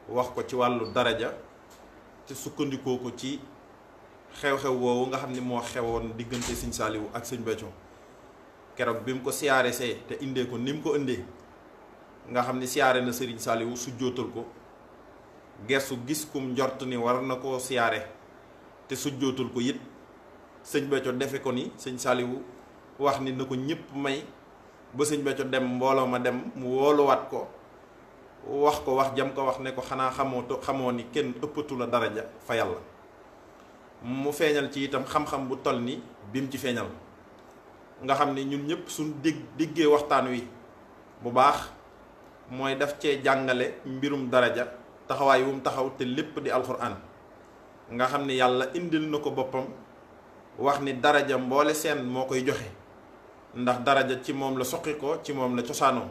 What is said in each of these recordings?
wax ko ci wàllu daraja te sukkandikoo ko ci xew-xew woowu nga xam ni moo xewoon diggante sëñ Saaliwu ak sëñ Béthio keroog bi mu ko siyaare see te indee ko ni mu ko indee nga xam ni siyaare na sëriñ Saaliwu su jootal ko gersu gis kum njort ni war na koo siyaare te su jootal ko it sëñ Béthio defe ko ni sëñ Saaliwu wax ni na ko ñëpp may ba sëñ Béthio dem mbooloo ma dem mu wooluwaat ko wax ko wax jam ko wax ne ko xanaa xamoo ni kenn ëppatu la daraja fa yàlla mu feeñal ci itam xam-xam bu toll ni bi mu ci feeñal nga xam ni ñun ñëpp suñ déggee waxtaan wi bu baax mooy daf cee jàngale mbirum daraja taxawaay wu mu taxaw te lépp di alxuraan nga xam ni yàlla indil na ko boppam wax ni daraja mboole seen moo koy joxe ndax daraja ci moom la soqi ko ci moom la cosaanoo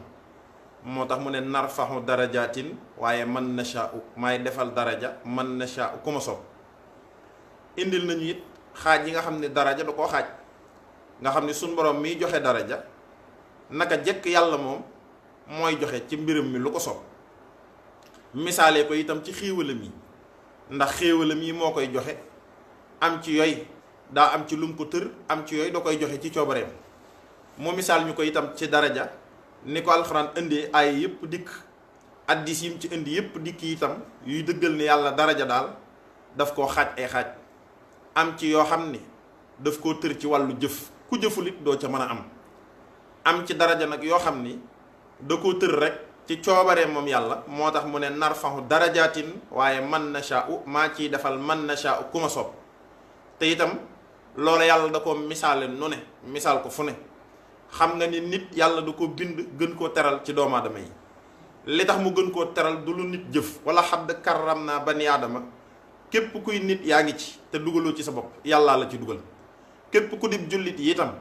moo tax mu ne narfaxu darajaatin waaye man nashaa'u maay defal daraja man nashaa'u ku ma soob indil nañu it xaaj yi nga xam ne daraja da koo xaaj nga xam ne suñ borom miy joxe daraja naka jekk yàlla moom mooy joxe ci mbiram mi lu ko soob misaalee ko itam ci xéewalam yi ndax xéewalam yi moo koy joxe am ci yooy daa am ci lum ko tër am ci yooyu da koy joxe ci coobareem mu misaal ñu ko itam ci daraja ni ko alxuraan indee ay yëpp dikk addis yim ci indi yëpp dikk itam yuy dëggal ni yàlla daraja daal daf koo xaaj ay xaaj am ci yoo xam ni daf koo tër ci wàllu jëf ku jëfulit doo ca mën a am ci daraja nag yoo xam ni da koo tër rek ci coobareem moom yàlla moo tax mu ne narfaxu darajaatin waaye man nashaa'u maa ciy defal man nashaa'u ku ma soob te itam loolu yàlla da ko misaale nu ne misaal ko fu ne xam nga ni nit yàlla da ko bind gën koo teral ci doomu aadama yi li tax mu gën koo teral du lu nit jëf wala xadd karram naa bani aadama képp kuy nit yaa ngi ci te dugaloo ci sa bopp yàllaa la ci dugal képp ku dib jullit yi itam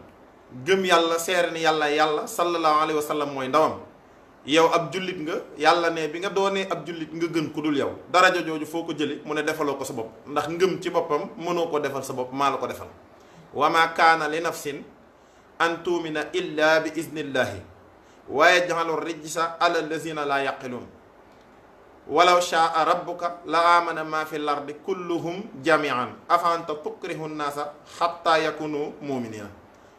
gëm yàlla seere ni yàlla sallallahu alayhi wa sallam mooy ndawam yow ab jullit nga yàlla ne bi nga doonee ab jullit nga gën ku dul yow daraja jooju foo ko jële mu ne defaloo ko sa bopp ndax ngëm ci boppam mënoo ko defal sa bopp maa la ko defal wa ma kaana li nafsin an tuumina illa bi iznillahi wa yaj'alu rijsa ala allazina laa yaqiluun walaw shaa rabbuka la amana ma fi lardi kulluhum jamian afa anta tukrihu nnaasa xatta yakunu muminina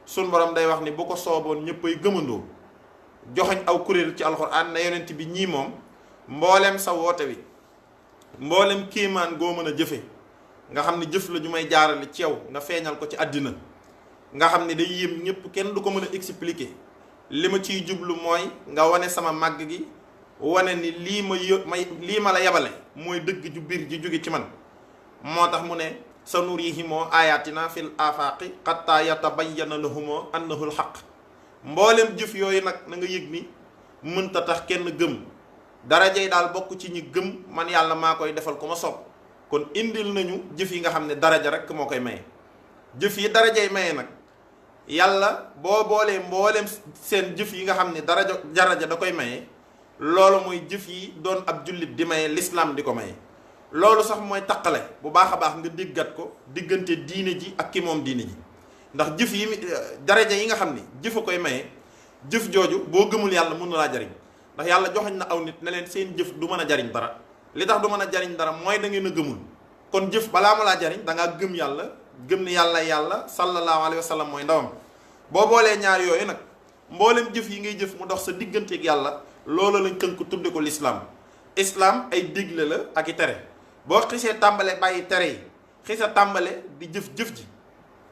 sun borom day wax ni bu ko sooboon ñëppay gëmandoo joxoñ aw kuréel ci alxuraan na yonent bi ñii moom mboolem sa woote wi mboolem kéemaan goo mën a jëfe nga xam ne jëf la ju may jaarale ci yow nga feeñal ko ci àddina nga xam ne day yéem ñëpp kenn du ko mën a expliquer li ma ciy jublu mooy nga wane sama màgg gi wane ni lii ma la yabale mooy dëgg ju biir ji jóge ci man moo tax mu ne sa nurihimoo ayatina fil afaqi xatta yatabayyana lahumoo annahu lxaq mboolem jëf yooyu nag na nga yëg ni mënta tax kenn gëm darajay daal bokk ci ñi gëm man yàlla maa koy defal ku ma soob kon indil nañu jëf yi nga xam ne daraja rek moo koy maye jëf yi darajay maye nag yàlla boo boolee mboolem seen jëf yi nga xam ne daraja da koy maye loolu mooy jëf yi doon ab jullit di maye l'islam di ko maye loolu sax mooy taqale bu baax a baax nga déggat ko diggante diine ji ak ki moom diine ji ndax jëf yi daraja yi nga xam ni jëf a koy maye jëf jooju boo gëmul yàlla mën na laa jariñ ndax yàlla joxañ na aw nit ne leen seen jëf du mën a jariñ dara li tax du mën a jariñ dara mooy da ngeen a gëmul kon jëf balaa ma laa jariñ da ngaa gëm yàlla gëm ni yàlla sallallahu alayhi wa sallam mooy ndawam boo boolee ñaar yooyu nag mboolem jëf yi ngay jëf mu dox sa digganteeg yàlla loolu lañ tënk tudde ko lislaam islaam ay digle la ak i tere boo xisee tàmbale bàyyi tere yi xisa tàmbale di jëf-jëf ji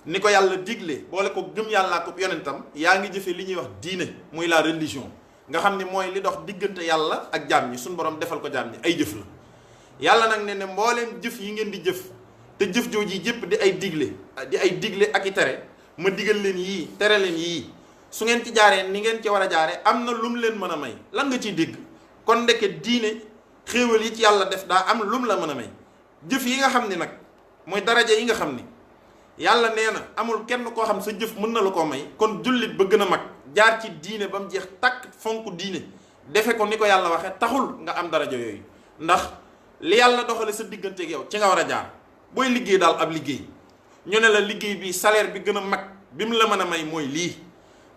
ni ko yàlla digle boole ko gëm yàlla ko yonentam yaa ngi jëfe li ñuy wax diine muy la religion nga xam ni mooy li dox diggante yàlla ak jaam ñi suñ borom defal ko jaam ñi ay jëf la yàlla nag ne mbooleem jëf yi ngeen di jëf te jëf jooju yi jëpp di ay digle ak i tere ma digal leen yii tere leen yii su ngeen ci jaaree ni ngeen ci war a jaaree am na lum leen mën a may lan nga ciy dégg kon ndeke diine xéewal yi ci yàlla def daa am lum la mën a may jëf yi nga xam ni nag mooy daraja yi nga xam ni yàlla nee na amul kenn koo xam sa jëf mën na la koo may kon jullit ba gën a mag jaar ci diine ba mu jeex takk fonk diine defe ko ni ko yàlla waxee taxul nga am daraja yooyu ndax li yàlla doxale sa digganteeg yow ci nga war a jaar booy liggéey daal ab liggéey ñu ne la liggéey bi salaire bi gën a mag bi mu la mën a may mooy lii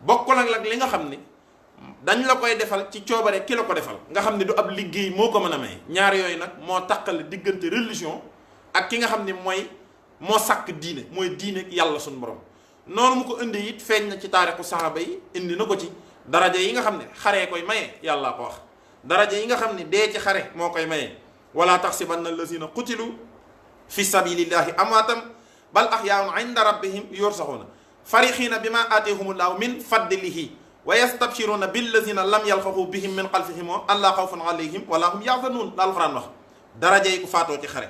bokkul ak li nga xam ni dañ la koy defal ci coobare ki la ko defal nga xam ne du ab liggéey moo ko mën a may. ñaar yooyu nag moo taqale diggante religion ak ki nga xam ne moo sàkk diine mooy diine yàlla suñu borom. noonu mu ko indi it feeñ na ci taarixu saxaaba yi indi na ko ci daraja yi nga xam ne xaree koy maye yàllaa ko wax. daraja yi nga xam ne dee ci xare moo koy maye wala taxsibanna allazina qutilu fi sabilillahi amwaatan bal ahyaa'un inda rabbihim yurzaquuna farixiina bima aatihumullahu min fadlihi wa yastabshiruuna billazina lam yalxaqu bihim min xalfihim allaa xawfun alayhim wala hum yaxzanuun la alxuraan wax. daraja yi ku faatoo ci xare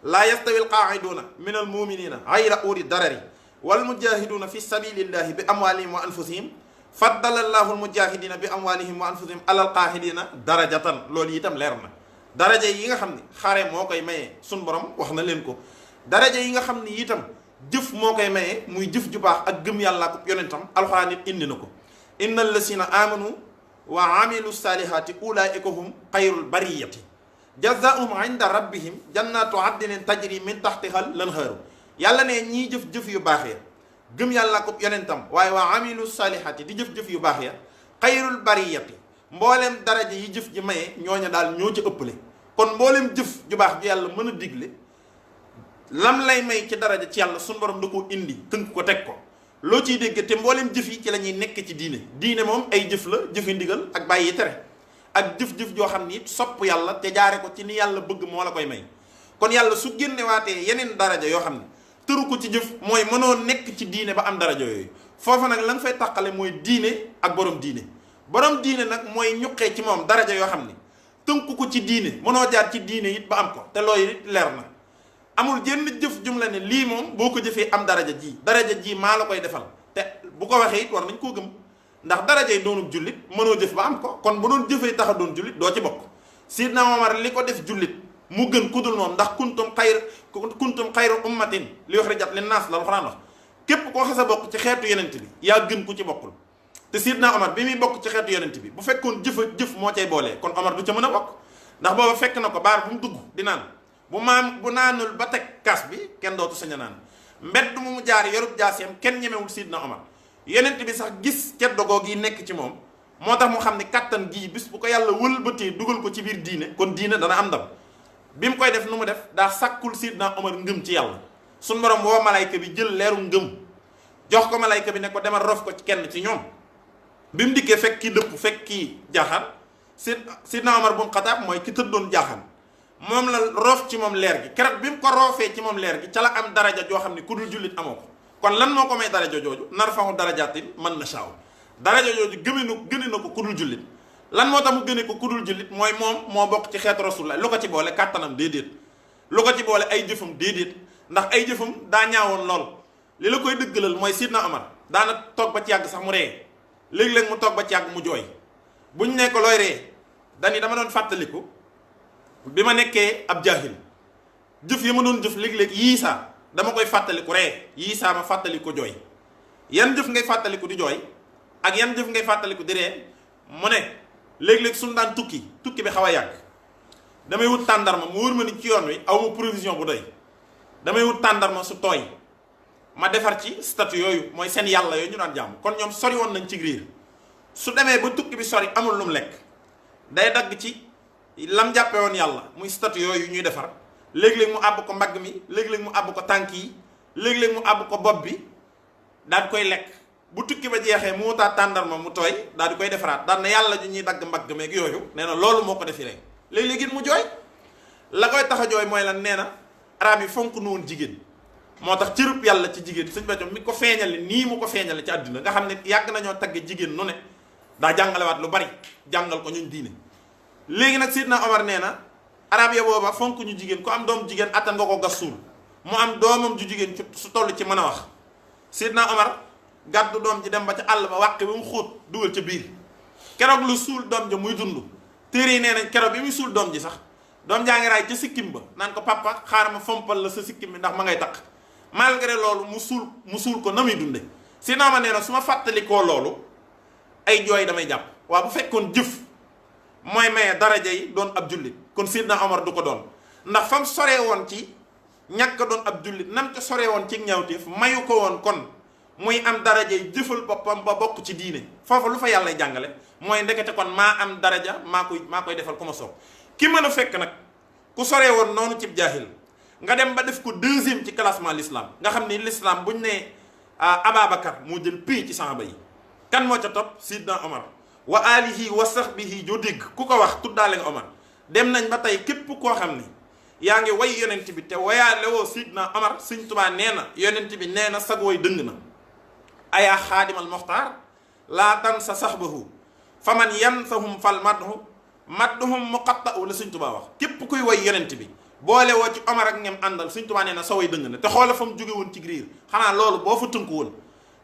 laa yastawi alqaaciduuna min almuminina gayra uli darari walmujahiduuna fi sabilillahi bi amwalihim wa anfusihim faddala allahu almujahidina bi amwalihim wa anfusihim alal qaahidina darajatan loolu itam leer na. daraja yi nga xam ne xare moo koy mayee sun borom wax na leen ko. daraja yi nga xam ne itam jëf moo koy mayee muy jëf ju baax ak gëm yàlla ak yonentam alxuraan it indi na ko. innal lazina amanu wa amilu salihati ulaika hum xayrul bariyati jazaahum inda rabbihim jannatu adnin tajri min taxtihal lanhaaru. yàlla ne ñii jëf-jëf yu baax ya gëm yàlla ko yonentam waaye waa amilu salihati di jëf-jëf yu baax ya xayrul bariyati mbooleem daraja yi jëf ji maye ñooña daal ñoo ci ëppale. kon mbooleem jëf ju baax ju yàlla mën a digle lam lay may ci daraja ci yàlla suñu borom da koo indi tënk ko teg ko loo ciy dégg te mbooleem jëf yi ci la ñuy nekk ci diine moom ay jëf la jëfi ndigal ak bàyyi tere ak jëf-jëf joo xam ni sopp yàlla te jaare ko ci ni yàlla bëgg moo la koy may. kon yàlla su génnewaatee yeneen daraja yoo xam ne tëru ko ci jëf mooy mënoo nekk ci diine ba am daraja yooyu foofa nag la nga fay tàqale mooy diine ak borom diine. borom diine nag mooy ñuqee ci moom daraja yoo xam ni tënku ko ci diine mënoo jaar ci diine it ba am ko te looy it leer na. amul jenn jëf jum la ne lii moom boo ko jëfee am daraja ji maa la koy defal te bu ko waxee it war nañ koo gëm ndax daraja yi doonub jullit mënoo jëf ba am ko kon bu doon jëfee tax a doon jullit doo ci bokk. Sidna Omar li ko def jullit mu gën kudul moom ndax kuntum xayra ummatin li uxrijat linnaas la Alxuraan wax képp koo xas a bokk ci xeetu yonent bi yaa gën ku ci bokkul. te Sidna Omar bi muy bokk ci xeetu yonent bi bu fekkoon jëf moo cay boolee kon Omar du ca mën a bokk ndax booba fekk na ko baar bu mu dugg di naan bu naanul ba teg kaas bi kenn dootu sañ a naan mbedd mu jaar yorub jaaseem kenn ñemewul Sidna Omar. yonent bi sax gis ceddogoo gi nekk ci moom moo tax mu xam ne kattan gii bis bu ko yàlla wëlbatee dugal ko ci biir diine kon diine dana am ndam. bi mu koy def nu mu def daa sàkkul Sidna Omar ngëm ci yàlla suñ borom woo malayka bi jël leeru ngëm jox ko malayka bi ne ko demal rof ko ci kenn ci ñoom. bi mu dikkee fekk kii dëpp fekk kii jaaxaan Sidna Omar bu mu Xataab mooy ki tëddoon jaaxaan moom la roof ci moom leer gi keroog bi mu ko roofee ci moom leer gi ca la am daraja joo xam ne ku dul jullit amoo ko. kon lan moo ko may daraja jooju narfa'u darajaatin man nashaa'u daraja jooju gëne na ko ku dul jullit lan moo tax mu gëne ko ku dul jullit mooy moom moo bokk ci xeetu rasulullah lu ko ci boole kàttanam déedéet lu ko ci boole ay jëfam déedéet ndax ay jëfam daa ñaawoon lool li la koy dëggalal mooy Sidna Omar daana toog ba ci yàgg sax mu ree léeg-léeg mu toog ba ci yàgg mu jooy buñ ne ko looy ree dani dama doon fàttaliku bi ma nekkee ab jaahil jëf yi ma doon jëf léeg-léeg yii saa dama koy fàttaliku ree yii saa ma fàttaliku jooy yan jëf ngay fàttaliku di jooy ak yan jëf ngay fàttaliku di ree mu ne léeg-léeg suñu daan tukki bi xaw a yàgg damay wut tàndarma mu wóor ma ni ci yoon wi aw ma provision bu doy damay wut tàndarma su tooy ma defar ci statut yooyu mooy seen yàlla yooyu ñu daan jàmm kon ñoom sori woon nañ ci riir su demee ba tukki bi sori amul lu mu lekk day dagg ci lam jàppe woon yàlla muy statut yooyu ñuy defar léeg-léeg mu àbb ko mbagg mi léeg-léeg mu àbb ko tànk yi léeg-léeg mu àbb ko bopp bi daal di koy lekk bu tukki ba jeexee mu wutaat tàndarma mu tooy daal di koy defaraat daal na yàlla ju ñuy dagg mbagg meeg yooyu nee na loolu moo ko defi rek léeg-léeg it mu jooy la koy tax a jooy mooy lan nee na arab yi fonk nu woon jigéen moo tax cërub yàlla ci jigéen Sëñ Béthio mi ko feeñale nii mu ko feeñale ci àdduna nga xam ne yàgg nañoo tagge jigéen nu ne daa jàngalewaat lu bari jàngal ko ñun diine léegi nag Sidna Omar nee na arab ya booba fonk ñu jigéen ku am doom jigéen attan nga ko gas suul mu am doomam ju jigéen su toll ci mën a wax Sidna Omar gàddu doom ji dem ba ca àll ba wàqi ba mu xóot dugal ca biir keroog lu suul doom ja muy dund téere yi nee nañ keroog bi muy suul doom ji sax doom jaa ngi raay ca sikkim ba naan ko papa xaaral ma fompal la sa sikkim bi ndax ma ngay takk malgré loolu mu suul ko na muy dunde Sidna Omar nee na su ma fàttalikoo loolu ay jooy damay jàpp waaw bu fekkoon jëf mooy maye daraja yi doon ab jullit kon Sidna Omar du ko doon ndax fam soree woon ci ñàkk doon ab jullit nam ca soree woon ci ñaawteef mayu ko woon kon muy am daraja yi jëfal boppam ba bokk ci diine foofa lu fa yàlla jàngale mooy ndekete kon maa am daraja maa koy defal ku ma soob. ki mën a fekk nag ku soree woon noonu cib jaahil nga dem ba def ko deuxième ci classement l'islam nga xam ni l'islam buñ ne Ababacar moo jël pii ci sahaba yi kan moo ca topp Sidna Omar wa alihi wa sahbihi joo dégg ku ko wax tuddaale nga Omar. dem nañ ba tey képp koo xam ni yaa ngi way yonent bi te wayaale woo Sidna Omar Sëñ Tuubaa nee na yonent bi nee na sag way dëng na ayaa xaadimal moxtaar laa tan sa sahbahu faman yansahum fal madduhum muqatta'u la Sëñ Tuubaa wax. képp kuy way yonent bi boole woo ci Omar ak ñem àndal Sëñ Tuubaa nee na sa way dëng na te xoola fa mu jóge woon ci riir xanaa loolu boo fa tënku woon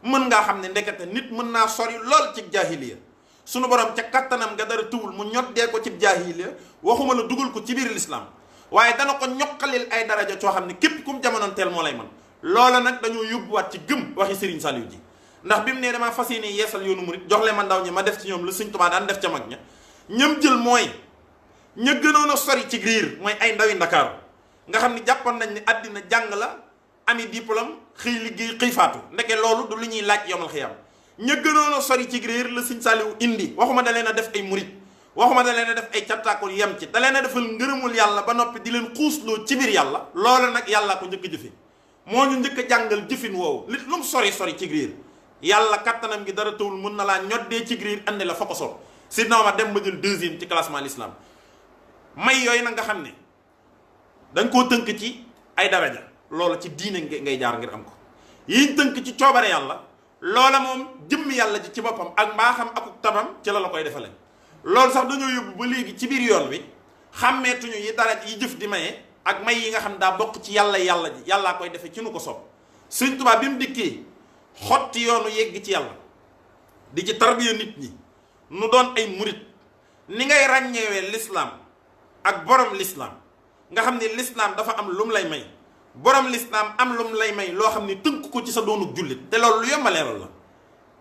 mën ngaa xam ne ndekete nit mën naa sori lool ci jaahiliya sunu borom ca kattanam nga dara tuwul mu ñoddee ko ci jaahiliya waxuma la dugal ko ci biir lislaam waaye dana ko ñoqalil ay daraja coo xam ne képp kum jamonoon teel moo lay man loola nag dañoo yóbbuwaat ci gëm waxi Serigne Saliou ji ndax bi mu ne damaa fas yéene yeesal yoonu murit jox leen ma ndaw ñi ma def ci ñoom la Sëñ Tuubaa daan def ca mag ña ñëm jël mooy ña gënoon a sori ci riir mooy ay ndawi Ndakaaru nga xam ne jàppoon nañ ne àddina jàng la ami diplôme xëy liggéey xëy faatu ndeke loolu du lu ñuy laaj yomal xiyaam ña gënoon a sori ci réer la Sëñ Saliou indi waxuma da leen a def ay murit waxuma da leen a def ay cantaakul yem ci da leen a defal ngërëmul yàlla ba noppi di leen xuusloo ci biir yàlla loolu nag yàllaa ko njëkk a jëfe moo ñu njëkk a jàngal jëfin woowu li lu mu sori ci réer yàlla kattanam gi dara tawul mun na laa ñoddee ci réer andi la fa ko soob Sidna Omar dem ba jël deuxième ci classement l'islam may yooyu nag nga xam ne dañ koo tënk ci ay daraja loola ci diine ngay jaar ngir am ko yiñ tënk ci coobare yàlla loola moom jëmm yàlla ji ci boppam ak mbaaxam akuk tabam ci la koy defale loolu sax dañoo yóbbu ba léegi ci biir yoon wi xàmmeetuñu yi dara yi jëf di maye ak may yi nga xam daa bokk ci yàlla ji yàllaa koy defe ci nu ko soob. Sëñ Tuubaa bi mu dikkee xotti yoonu yegg ci yàlla di ci tarbiya nit ñi nu doon ay murit ni ngay ràññeewee lislaam ak borom lislaam nga xam ne lislaam dafa am lu mu lay may borom lislaam am lu mu lay may loo xam ne tënk ko ci sa doonuk jullit te loolu lu yombaleeral la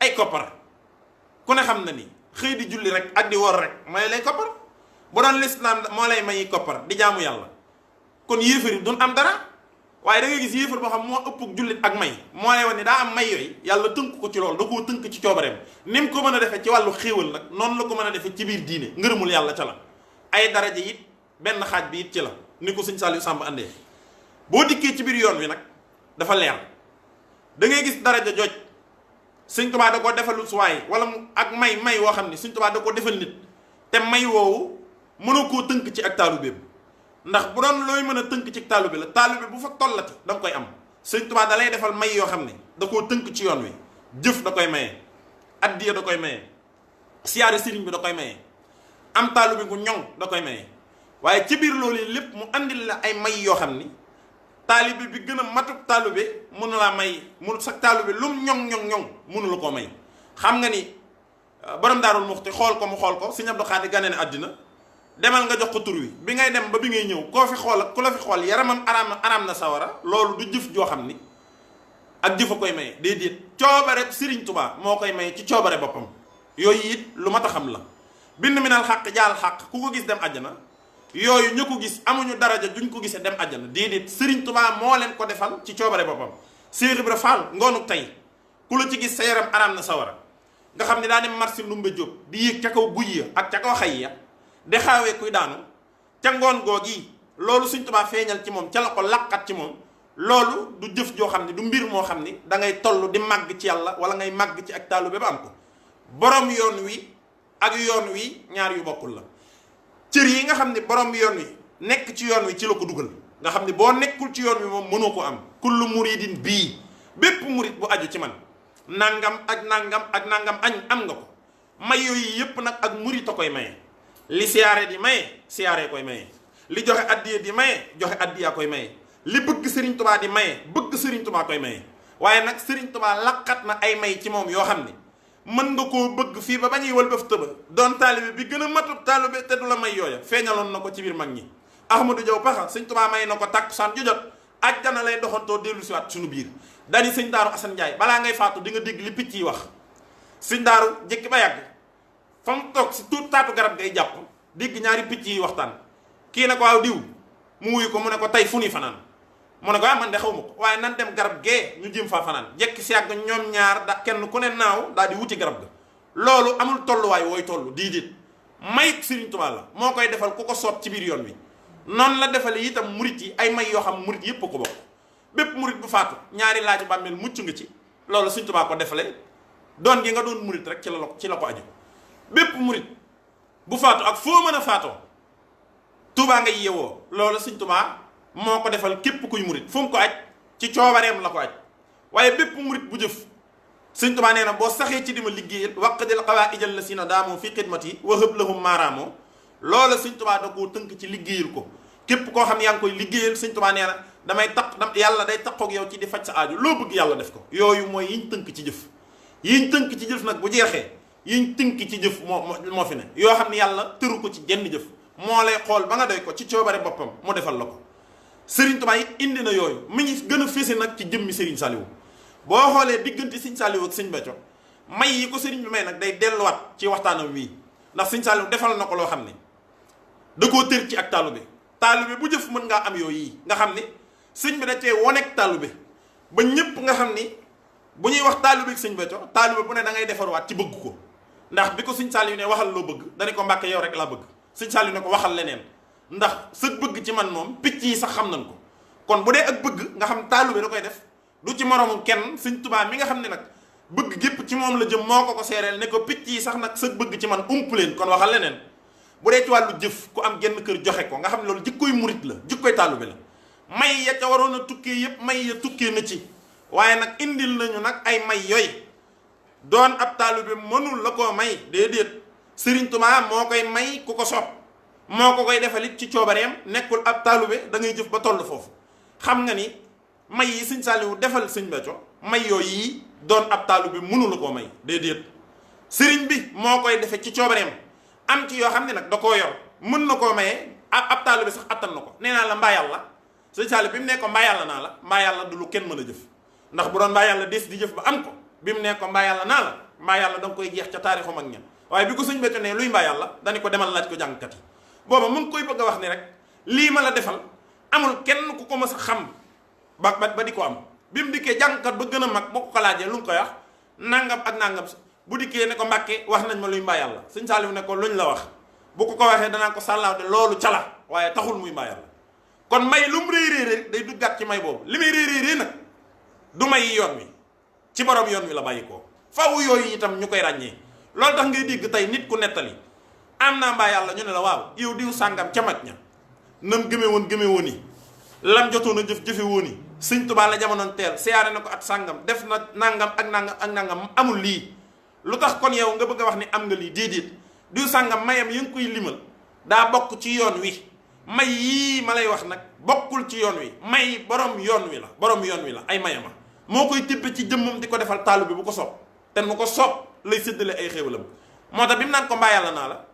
ay koppar ku ne xam na ni xëy di julli rek ak di wor rek may lay koppar bu doon lislaam moo lay may koppar di jaamu yàlla kon yéefar yi duñ am dara waaye da ngay gis yéefar boo xam moo ëpp jullit ak may moo lay wax ni daa am may yooyu yàlla tënk ko ci loolu da koo tënk ci coobareem ni mu ko mën a defee ci wàllu xéewal nag noonu la ko mën a defee ci biir diine ngërëmul yàlla ca la ay daraja it benn xaaj bi it ci la ni ko Sëñ Saliou Samb andee boo dikkee ci biir yoon wi nag dafa leer da ngay gis daraja jooj Sëñ Tuubaa da ko defalul suwaay wala mu ak may woo xam ne Sëñ Tuubaa da ko defal nit te may woowu mënoo koo tënk ci ak taalubeem ndax bu doon looy mën a tënk ci taalube la taalube bu fa tollati da nga koy am Sëñ Tuubaa da lay defal may yoo xam ne da koo tënk ci yoon wi jëf da koy maye addiya da koy maye siyaare sëriñ bi da koy maye am taalube gu ñoŋ da koy maye waaye ci biir loolu lépp mu andil la ay may yoo xam ni taalibe bi gën a matub taalibe mënu laa may mu sa taalibe lum ñoŋ mënu la koo may xam nga ni borom Daarul Muxti xool ko mu xool ko Sëñ Abdu Xaadir gane ne àddina demal nga jox ko tur wi bi ngay dem ba bi ngay ñëw koo fi xool ak ku la fi xool yaramam araam na sawara loolu du jëf joo xam ni ak jëf a koy maye déedéet coobare Sëriñ Tuubaa moo koy maye ci coobare boppam yooyu it lu mat a xam la bind minal xàq jaal xàq ku ko gis dem àjjana yooyu ñu ko gis amuñu daraja duñ ko gisee dem àjjana déedéet Sëriñ Tuubaa moo leen ko defal ci coobare boppam Seex Ibra Faal ngoonu tey ku la ci gis sa yaram araam na sawara nga xam ne daa dem marché Ndumbe Jóob di yéeg ca kaw guy ya ak ca kaw xay ya de xaawee kuy daanu ca ngoon googi loolu Sëñ Tuubaa feeñal ci moom ca la ko laqat ci moom loolu du jëf joo xam ne du mbir moo xam ni da ngay toll di màgg ci yàlla wala ngay màgg ci ak taalube ba am ko borom yoon wi ak yoon wi ñaar yu bokkul la cër yi nga xam ne borom yoon wi nekk ci yoon wi ci la ko dugal nga xam ne boo nekkul ci yoon wi moom mënoo ko am kullu muridin bii bépp murid bu aju ci man nangam ak nangam ak nangam añ am nga ko may yooyu yépp nag ak murid a koy maye li siyaare di maye siyaare koy maye li joxe addiya di maye joxe addiya koy maye li bëgg Sëriñ Tuubaa di maye bëgg Sëriñ Tuubaa koy maye waaye nag Sëriñ Tuubaa laqat na ay may ci moom yoo xam ne mën nga koo bëgg fii ba bañuy wal baf tëba doon taalibe bi gën a matub taalibe te du la may yooya feeñaloon na ko ci biir mag ñi Ahmadou Diaw Paxa Sëñ Tuubaa may na ko tàkkusaan ju jot ajjana lay doxantoo dellu si waat suñu biir dani Sëñ Daaru Asan Njaay balaa ngay faatu di nga dégg li picc yi wax Sëñ Daaru jékki ba yàgg fa mu toog si tuut taatu garab ngay jàpp dégg ñaari picc yi waxtaan kii ne ko waaw diw mu wuyu ko mu ne ko tey fu ni fanaan mu ne ko man de xaw ma ko waaye nan dem garab gee ñu jëm faa fanaan jekki si yàgg ñoom ñaar da kenn ku ne naaw daal di wuti garab ga loolu amul tolluwaay wooy toll diidit may Sëriñ Tuubaa la moo koy defal ku ko soob ci biir yoon wi noonu la defale itam murit yi ay may yoo xam murit yépp ko bokk bépp murit bu faatu ñaari laaju bàmmeel mucc nga ci loolu Sëriñ Tuubaa ko defale doon gi nga doon murit rek ci la ko aju bépp murit bu faatu ak foo mën a faatoo Tuubaa nga yeewoo loolu Sëriñ Tuubaa moo ko defal képp kuy murit fu mu ko aj ci coobareem la ko aj waaye bépp murit bu jëf Sëriñ Tuubaa nee na boo saxee ci dima liggéeyal waqdil qawaa'idal lasina daamoo fi xidmati wa hëb lahum maaraamoo loola Sëriñ Tuubaa da koo tënk ci liggéeyal ko képp koo xam yaa ngi koy liggéeyal Sëriñ Tuubaa nee na yàlla day taqoog yow ci di faj sa aaju loo bëgg yàlla def ko yooyu mooy yiñ tënk ci jëf yiñ tënk ci jëf nag bu jeexee yiñ tënk ci jëf moo fi ne yoo xam ne yàlla tëru ko ci jenn jëf moo lay xool ba nga doy ko ci coobare boppam mu defal la ko Sëriñ Tuubaa it indi na yooyu mi ngi gën a fese nag ci jëmmi Sëriñ Saliou boo xoolee diggante Sëriñ Saliou ak Sëriñ Béthio may yi ko sëriñ bi may nag day delluwaat ci waxtaanam wii ndax Sëriñ Saliou defal na ko loo xam ne da koo tër ci ak taalube bu jëf mën ngaa am yooyu yi nga xam ni sëñ bi da cee woneeg taalube ba ñëpp nga xam ni bu ñuy wax taalube ak Sëriñ Béthio taalube bu ne da ngay defarwaat ci bëgg ko ndax bi ko Sëriñ Saliou ne waxal loo bëgg dani ko Mbàkke yow rek laa bëgg Sëriñ Saliou ne ko waxal leneen ndax sa bëgg ci man moom picc yi sax xam nañ ko kon bu dee ak bëgg nga xam taalube da koy def du ci moromu kenn Sëriñ Tuubaa mi nga xam ne nag bëgg gépp ci moom la jëm moo ko seereel ne ko picc yi sax nag sa bëgg ci man ump leen kon waxal leneen bu dee ci wàllu jëf ku am genn kër joxe ko nga xam ne loolu jikkoy murit la jikkoy taalube la may ya ca waroon a tukkee yépp may ya tukkee na ci waaye nag indil nañu nag ay may yooyu doon ab taalube mënul la koo may déedéet Sëriñ Tuubaa moo koy may ku ko sopp moo ko koy defalit ci coobareem nekkul ab taalube da ngay jëf ba toll foofu xam nga ni may yi Sëriñ Saliou defal Sëriñ Béthio may yooyu yi doon ab taalube mënu la koo may déedéet sëriñ bi moo koy defe ci coobareem am ci yoo xam ne nag da koo yor mën na koo mayee ab taalube sax attan na ko nee naa la mbaa yàlla Sëriñ Saliou bi mu ne ko mbaa yàlla naa la mbaa yàlla du lu kenn mën a jëf ndax bu doon mbaa yàlla des di jëf ba am ko bi mu ne ko mbaa yàlla naa la mbaa yàlla da nga koy jeex ca taarixu mag ña waaye bi ko Sëriñ Béthio ne luy mbaa yàlla dañu ko demal laaj ko jàngkat yi booba mu ngi koy bëgg a wax ni rek lii ma la defal amul kenn ku ko mës a xam ba di ko am bi mu dikkee jàngkat ba gën a mag boo ko laajee lu mu koy wax nangam ak nangam bu dikkee ne ko Mbàkke wax nañ ma luy mbaa yàlla Sëriñ Saliou ne ko luñ la wax bu ko waxee danaa ko sàllaaw de loolu cala waaye taxul muy mbaa yàlla kon may lu mu réy day duggaat ci may boobu li muy réy nag du may yoon wi ci borom yoon wi la bàyyi ko faw yooyu itam ñu koy ràññee loolu tax ngay dégg tey nit ku nettali am naa mbaa yàlla ñu ne la waaw yow diw sàngam ca mag ña nam gëme woon yi lam jotoon a jëfe woon yi Sëriñ Tuubaa la jamonoon teel siyaare na ko at sàngam def na nangam ak nangam amul lii lu tax kon yow nga bëgg a wax ni am nga lii déedéet diw sàngam mayam yi nga koy limal daa bokk ci yoon wi may yii ma lay wax nag bokkul ci yoon wi may borom yoon wi la ay mayama moo koy tippe ci jëmmam di ko defal taalu bi bu ko soob te nu ko soob lay séddale ay xéewalam moo tax bi mu naan ko mbaa yàlla naa la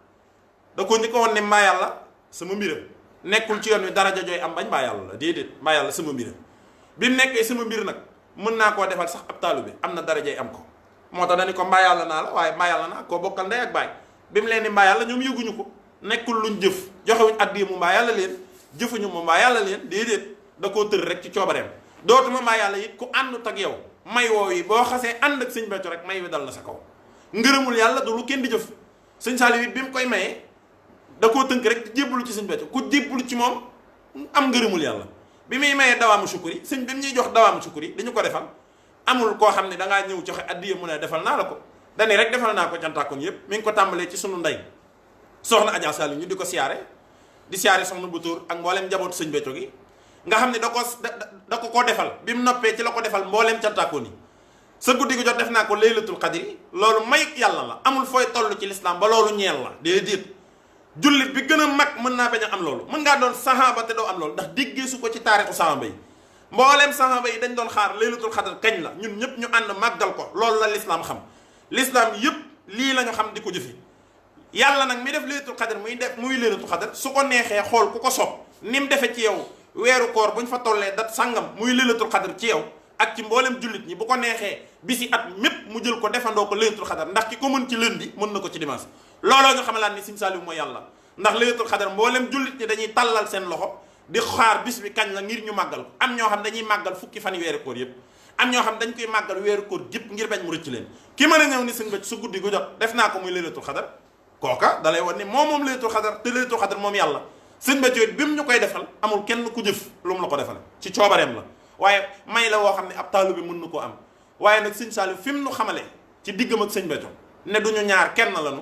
da ko njëkk woon ne mbaa yàlla sama mbiram nekkul ci yoon wi daraja jooy am bañ mbaa yàlla la déedéet mbaa yàlla sama mbiram bi mu nekkee sama mbir nag mën naa koo defal sax ab taalu bi am na darajay am ko moo tax dañu ko mbaa yàlla naa la waaye mbaa yàlla naa koo bokkal ndey ak baay bi mu leen ni mbaa yàlla ñoom yëguñu ko nekkul luñ jëf joxewuñ addiya mu mbaa yàlla leen jëfuñu mu mbaa yàlla leen déedéet da koo tër rek ci coobareem dootuma mbaa yàlla it ku àndut ak yow may woow yi boo xasee ànd ak Sëriñ Béthio rek may wi dal na sa kaw ngërëmul yàlla du lu kenn di jëf Sëriñ Saliou it bi mu koy mayee da koo tënk rek jébbalu ci Sëriñ Béthio ku jébbalu ci moom am ngërëmul yàlla bi muy mayee dawaamu sukuri sëñ bi mu ñuy jox dawaamu sukuri dañu ko defal amul koo xam ne dangaa ñëw joxe addiya mu ne defal naa la ko dani rek defal naa ko cantaakoon yépp mi ngi ko tàmbalee ci sunu ndey soxna Adja Saliou ñu di ko siyaare di siyaare soxna bu tóor ak mboolem njabootu Sëriñ Béthio gi nga xam ne da ko defal bi mu noppee ci la ko defal mbooleem cantaakoon yi sa guddi gi jot def naa ko laylatul qadri loolu may yàlla la amul fooy toll ci lislaam ba loolu ñeel la déedéet jullit bi gën a mag mën naa bañ a am loolu mën ngaa doon saxaaba te doo am loolu ndax déggee su ko ci taarixu saxaaba yi mbooleem saxaaba yi dañ doon xaar laylatul qadr kañ la ñun ñëpp ñu ànd màggal ko loolu la lislaam xam lislaam yëpp lii la ñu xam di ko jëfe yàlla nag mi def laylatul qadr muy laylatul qadr su ko neexee xool ku ko sopp ni mu defe ci yow weeru koor bu ñu fa tollee dat sàngam muy laylatul qadr ci yow ak ci mboolem jullit ñi bu ko neexee bisi at mépp mu jël ko defandoo ko laylatul qadr ndax ki ko mën ci lundi mën na ko ci dimanche looloo nga xamalaan ni Sëriñ Saliou mooy yàlla ndax laylatul qadr mboolem jullit ñi dañuy tàllal seen loxo di xaar bis bi kañ la ngir ñu màggal ko am ñoo xam dañuy màggal fukki fani weeru koor yépp am ñoo xam dañ koy màggal weeru koor gépp ngir bañ mu rëcc leen. ki mën a ñëw ni sëñ Béthio su guddi gu jot def naa ko muy laylatul xadar kooka dalay wan ni moom laylatul xadar te laylatul xadar moom yàlla sëñ Béthio it bi mu ñu koy defal amul kenn ku jëf lu mu la ko defal ci coobareem la waaye may la woo xam ne ab taalu bi mën na koo am waaye nag sëñ Saliou fi mu nu xamalee ci diggam ak sëñ Béthio ne duñu ñaar kenn lanu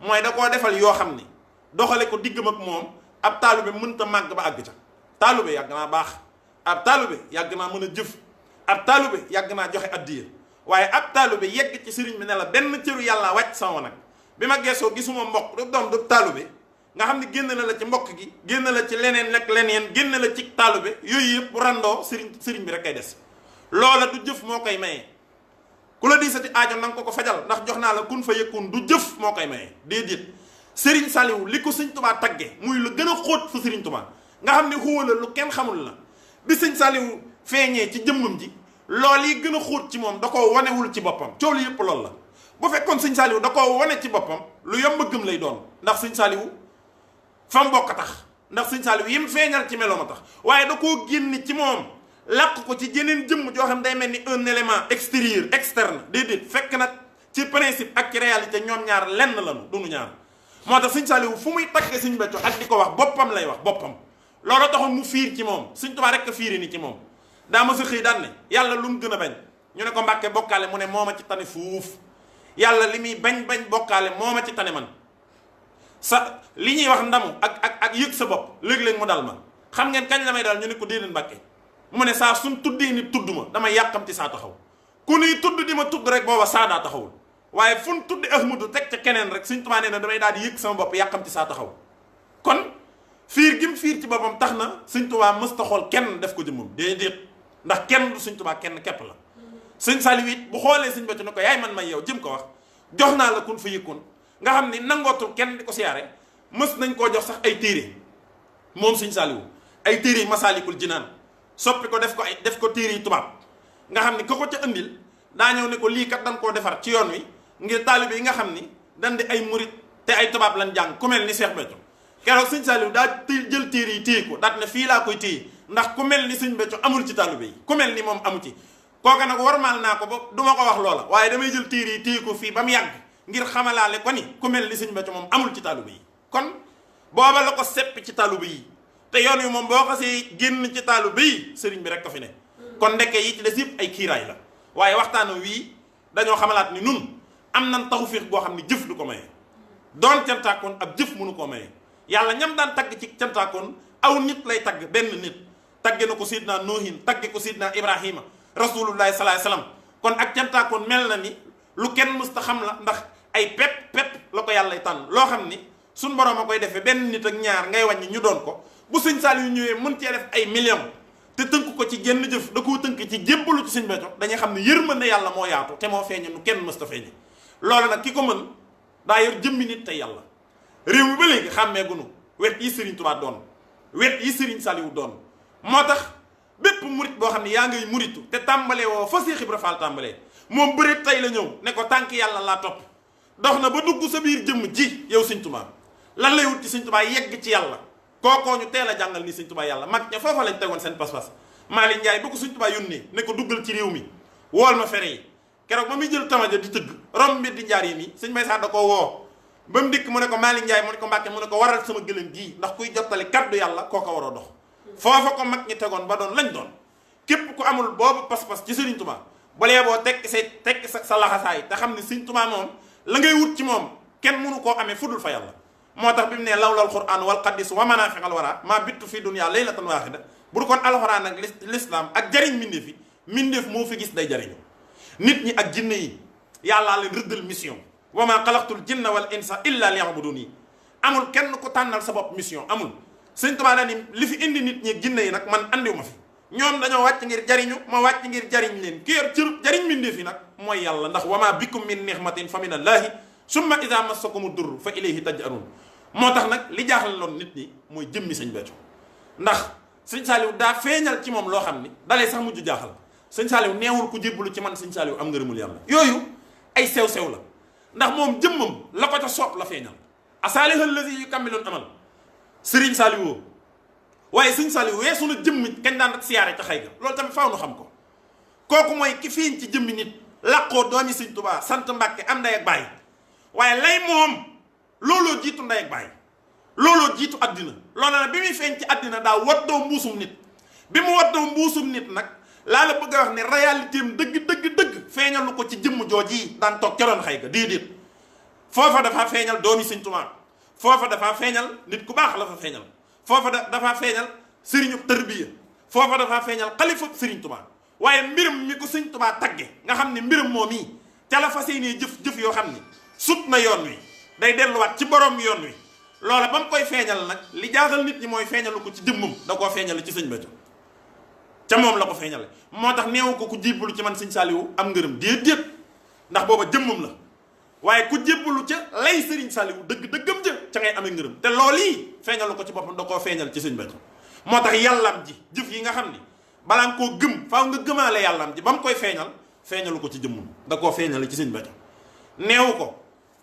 mooy da koo defal yoo xam ni doxale ko diggam ak moom ab taalu bi mënta màgg ba àgg ca taalu bi yàgg naa baax ab taalu bi yàgg naa mën a jëf ab taalu bi yàgg naa joxe addiya waaye ab taalu bi yegg ci sëriñ bi ne la benn cëru yàlla wàcc sama nag bi ma geesoo gisuma mbokk du doom du taalu bi nga xam ne génn na la ci mbokk gi génn la ci leneen nag leneen génn la ci taalu bi yooyu yëpp bu randoo sëriñ bi rek kay des loola du jëf moo koy maye ku la diisati aajo na nga ko fajal ndax jox naa la kun fa yëkkun du jëf moo koy maye déedéet sëriñ Saliou li ko sëñ Tuubaa tagge muy lu gën a xóot fa sëriñ Tuubaa nga xam ne xuwala lu kenn xamul la bi sëñ Saliou feeñee ci jëmmam ji lool yi gën a xóot ci moom da koo wanewul ci boppam coow li yëpp loolu la bu fekkoon sëñ Saliou da koo wane ci boppam lu yomb gëm lay doon ndax sëñ Saliou fa mbokk a tax ndax sëñ Saliou yim feeñal ci meloom a tax waaye da koo génn ci moom làq ko ci jeneen jëmm joo xam day mel ni un élément extérieur externe déedéet fekk nag ci principe ak ci réalité ñoom ñaar lenn lanu duñu ñaar moo tax sëñ Saliou fu muy tagge sëñ Béthio ak di ko wax boppam lay wax boppam loolu taxoon mu fiir ci moom sëñ Tuubaa rek a fiiri ni ci moom daa ma sa xëy daan ne yàlla lu mu gën a bañ ñu ne ko Mbàkke bokkaale mu ne moo ma ci tane fuuf yàlla li muy bañ bokkaale moo ma ci tane man sa li ñuy wax ndamu ak yëg sa bopp léeg-léeg mu dal ma xam ngeen kañ la may dal ñu ne ko déedéet Mbàkke mu ne saa suñ tuddee ni tudd ma dama yàqamti saa taxaw ku nuy tudd di ma tudd rek booba saa daa taxawul waaye fu ñu tuddi Ahmadu teg ca keneen rek Sëñ Tuubaa nee na damay daal di yëg sama bopp yàqamti saa taxaw kon fiir gi mu fiir ci boppam tax na Sëñ Tuubaa mësta xool kenn def ko jëmmam déedéet ndax kenn du Sëñ Tuubaa kenn képp la sëñ Saliou it bu xoolee Sëñ Béthio ne ko yaay man may yow jëm ko wax jox naa la kun fa yëkkoon nga xam ni nangootul kenn di ko siyaare mës nañ koo jox sax ay téere moom Sëñ Saliou ay téere yi Masaalikul Jinaan soppi ko def ko téere yi tubaab nga xam ni ko ca andil daa ñëw ne ko lii kat dañ koo defar ci yoon wi ngir taalibe yi nga xam ni dañ di ay murit te ay tubaab lañ jàng ku mel ni Cheikh Béthio keroog Sëñ Saliou daa jël téere yi téye ko daat ne fii laa koy téye ndax ku mel ni Sëñ Béthio amul ci taalibe yi ku mel ni moom amu ci kooka nag warmaal naa ko ba du ma ko wax loola waaye damay jël téere yi téye ko fii ba mu yàgg ngir xamalaale ko ni ku mel ni Sëñ Béthio moom amul ci taalibe yi kon booba la ko sepp ci taalibe yi te yoon wi moom boo xasee génn ci taalibe yi sëriñ bi rek ko fi ne kon ndekke yi ci des yëpp ay kiiraay la waaye waxtaanu wii dañoo xamalaat ni nun am nan tawfiix boo xam ni jëf du ko maye doon cantaakoon ab jëf mënu koo maye yàlla ñam daan tagg ci cantaakoon aw nit lay tagg benn nit tagge na ko Seydina Noohin tagge ko Seydina Ibrahima rasulullahi sallallahu alayhi wasallam kon ak cantaakoon mel na ni lu kenn mësta xam la ndax ay pepp la ko yàlla tànn loo xam ni suñ borom a koy defee benn nit ak ñaar ngay wàññi ñu doon ko bu Sëñ Saliou ñëwee mën cee def ay millions te tënk ko ci genn jëf da koo tënk ci jébbalu ci Sëñ Béthio dañuy xam ne yërmande yàlla moo yaatu te moo feeñe nu kenn mësta feeñe loolu nag ki ko mën daa yor jëmmi nit te yàlla réew mi ba léegi xàmmee gunu wet yi Serigne Touba doon wet yi Serigne Saliou doon moo tax bépp murit boo xam ne yaa ngay muritu te tàmbalee woo fa Seex Ibra Faal tàmbalee moom bëreet tey la ñëw ne ko tànk yàlla laa topp dox na ba dugg sa biir jëmm ji yow Sëñ Touba lan lay wut ci Sëñ Touba yegg ci yàlla kookoo ñu teel a jàngal ni Sëñ Touba yàlla mag ña foofa lañ tegoon seen pas-pas Maali Njaay ba ko Sëñ Touba yónnee ne ko duggal ci réew mi wool ma fere yi keroog ba muy jël tamaja di tëgg rom mbir di njaar yi mi Sëñ Mbay Saar da koo woo ba mu dikk mu ne ko Maali Njaay mu ne ko Mbàkke mu ne ko waral sama gëlëm gii ndax kuy jottali kaddu yàlla kooka waroo dox foofa ko mag ñi tegoon ba doon lañ doon képp ku amul boobu pas-pas ci Sëriñ Touba balee boo tekki sa laxasaay te xam ne Sëñ Touba moom la ngay wut ci moom kenn mënu koo amee fudul fa yàlla moo tax bi mu ne lawlal qur'aan wal qadis wa manaafi'al wara maa bittu fi dunya laylatan waahida bu du kon alxuraan ak l'islam ak jariñ mbindeef yi mbindeef moo fi gis day jariñu nit ñi ak jinne yi yàllaa leen rëddal mission wa maa xalaqtul jinna wal insa illa liya'buduni amul kenn ku tànnal sa bopp mission amul Sëñ Tuubaa na ni li fi indi nit ñi jinne yi nag man andiwu ma fi ñoom dañoo wàcc ngir jariñu ma wàcc ngir jariñ leen ki yor cër jariñ mbindeef yi nag mooy yàlla ndax wa maa bikum min ni'matin fa min allaahi summa idaa massakumu durru fa ilayhi taj'aruun moo tax nag li jaaxal loon nit ñi mooy jëmmi Sëñ Béthio ndax Sëñ Saliou daa feeñal ci moom loo xam ni dalee sax mujj jaaxal Sëñ Saliou neewul ku jébbalu ci man Sëñ Saliou am ngërëmul yàlla yooyu ay sew-sew la ndax moom jëmmam la ko ca soob la feeñal asaalihal lazi yukammilul amal Sëriñ Saliou waaye Sëñ Saliou weesu na jëmm kañ daan siyaare ca xay ga loolu tamit faaw nu xam ko kooku mooy ki fiiñ ci jëmmi nit làqoo doomi Sëñ Tuubaa sant Mbàkke am ndey ak baay waaye lay moom looloo jiitu ndey ak baay looloo jiitu àddina loolu nag bi muy feeñ ci àddina daa waddoo mbuusum nit bi mu waddoo mbuusum nit nag laa la bëgg a wax ne réalité am dëgg feeñalu ko ci jëmm jooji daan toog ca doon xëy ga déedéet foofa dafa feeñal doomi Sëñ Tuubaa foofa dafa feeñal nit ku baax la fa feeñal foofa dafa feeñal sëriñu tërbiya foofa dafa feeñal xalifa Sëriñ Tuubaa waaye mbiram mi ko Sëñ Tuubaa tagge nga xam ne mbiram moom yi ca la fas yéenee jëf yoo xam ni sut na yoon wi day delluwaat ci borom yoon wi loola ba mu koy feeñal nag li jaaxal nit ñi mooy feeñalu ko ci jëmmam da koo feeñale ci Sëñ Béthio ca moom la ko feeñale moo tax neewu ko ku jébbalu ci man Sëñ Saaliwu am ngërëm déedéet ndax booba jëmmam la waaye ku jébbalu ca lay Sëriñ Saaliwu dëggam ja ca ngay amee ngërëm te loolu yi feeñalu ko ci boppam da koo feeñal ci Sëñ Béthio moo tax yàllam ji jëf yi nga xam ni balaa nga koo gëm faaw nga gëmaale yàllam ji ba mu koy feeñalu ko ci jëmmam da koo feeñale ci Sëñ Béthio neewu ko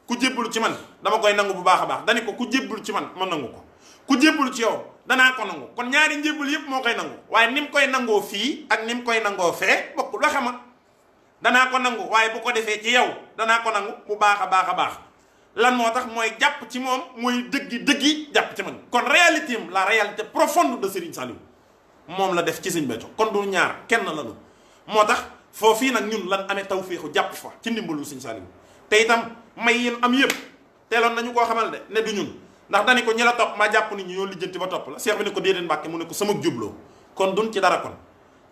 ku jébbalu ci man dama koy nangu bu baax a baax dani ko ku jébbalu ci man ma nangu ko ku jébbalu ci yow danaa ko nangu kon ñaari njébbal yépp moo koy nangu waaye ni mu koy nangoo fii ak ni mu koy nangoo fee bokkul waxe ma danaa ko nangu waaye bu ko defee ci yow danaa ko nangu bu baax a baax lan moo tax mooy jàpp ci moom mooy dëggi jàpp ci man kon réalité am la réalité profonde de Serigne Saliou moom la def ci Sëñ Béthio kon du ñaar kenn lanu moo tax foofii nag ñun lan amee tawféexu jàpp fa ci ndimbalu Sëñ Saliou te itam may yéen am yëpp teeloon nañu koo xamal de ne du ñun ndax dani ko ñi la topp maa jàpp nit ñi ñoo lijjanti ba topp la seex bi ne ko déedéet Mbàkke mu ne ko sama jubloo kon duñ ci dara kon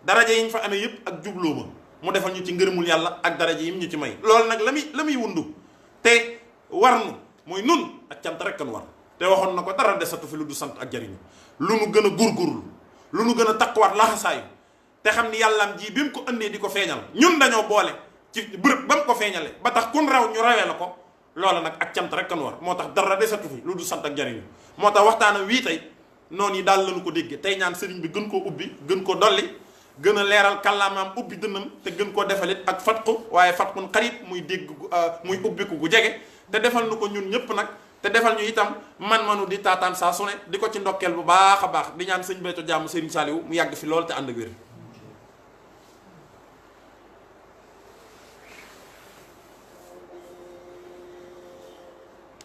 daraja yi ñu fa amee yëpp ak jubloo ma mu defal ñu ci ngërëmul yàlla ak daraja yi ñu ci may loolu nag la muy wundu te war nu mooy nun ak cant rek kan war te waxoon na ko dara desatu fi lu du sant ak jariñu lu nu gën a góorgóorlu lu nu gën a takkuwaat laxasaayu te xam ni yàllaam ji bi mu ko ëndee di ko feeñal ñun dañoo boole ci bërëb ba mu ko feeñale ba tax kun raw ñu rawee la ko loola nag ak cant rek kan war moo tax dara desatu fi lu du sant ak jariñu moo tax waxtaana wii tey noonu yi daal lañu ko déggee tey ñaan sëriñ bi gën koo ubbi gën ko dolli gën a leeral kàllaamaam ubbi dënnam te gën koo defalit ak fatku waaye fatkun xarib muy dégg muy ubbiku gu jege te defal nu ko ñun ñëpp nag te defal ñu itam man-manu di taataan saa su ne di ko ci ndokkeel bu baax a baax di ñaan Sëñ Béthio jàmm Sëriñ Saliou mu yàgg fi lool te ànd ak wér